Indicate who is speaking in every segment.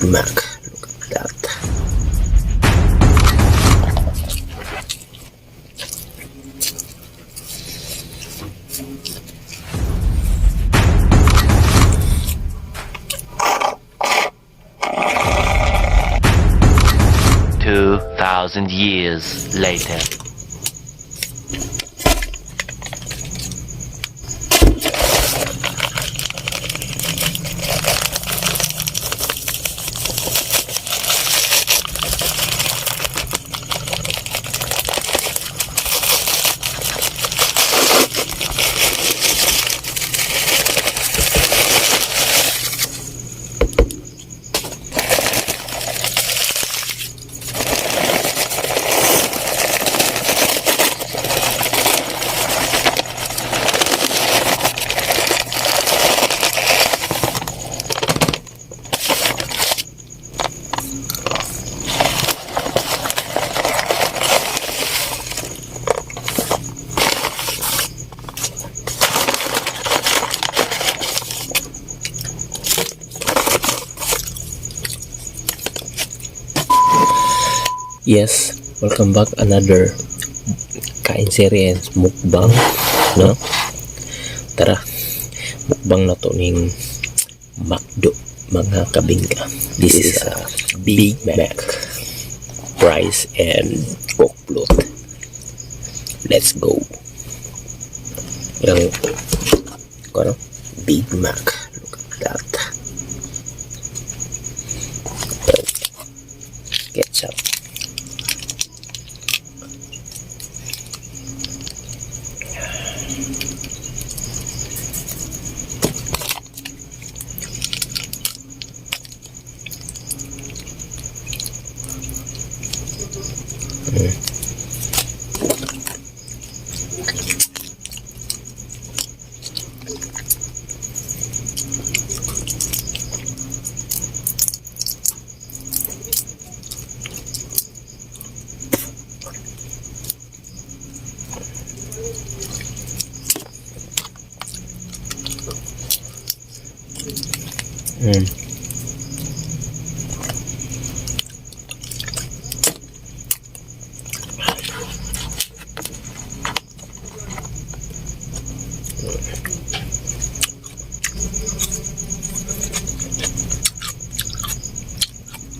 Speaker 1: Mac. Look at that.
Speaker 2: Thousand years later.
Speaker 1: Yes, welcome back another kain series mukbang, no? Tara, mukbang na to ning McDo, mga kabingka. This is a Big Mac, fries and Coke float. Let's go. Yung ano? Big Mac. Look at that. Ketchup.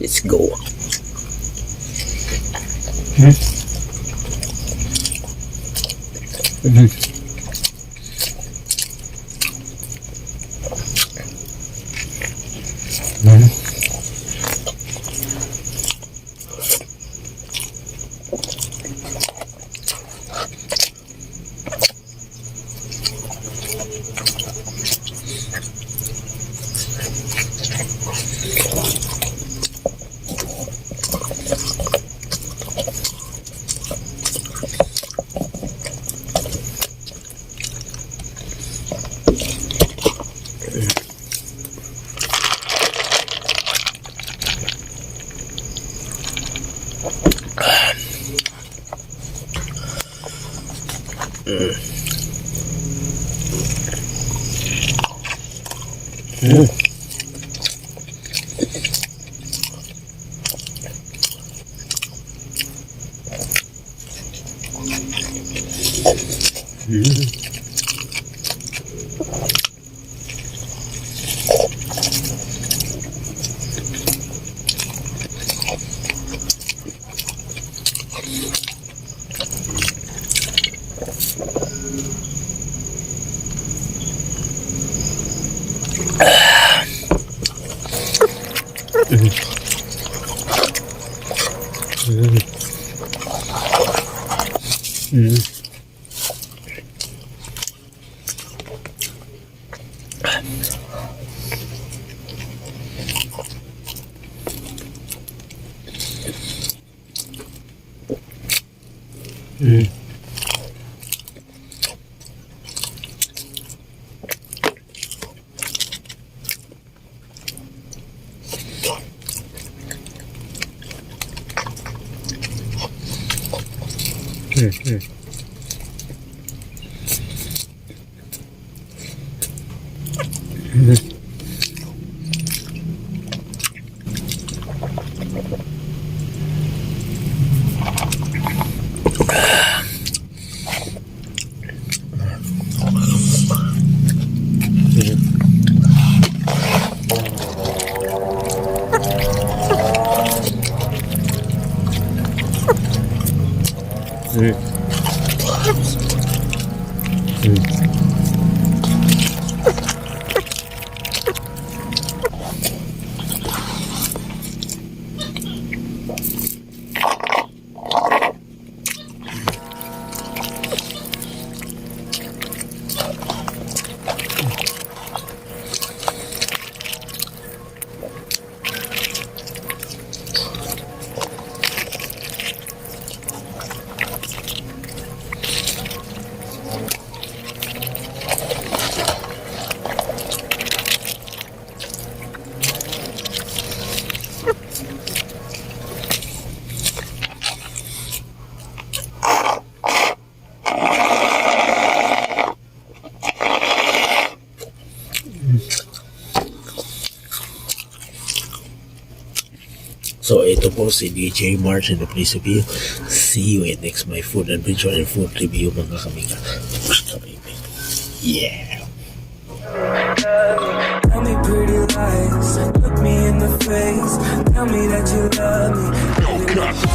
Speaker 1: Let's go. So, ito po si DJ March and the place of you. See you in next my food adventure and food review mga kamiga. Yeah.
Speaker 3: Tell me pretty lies, look me in the face, tell me that you love me.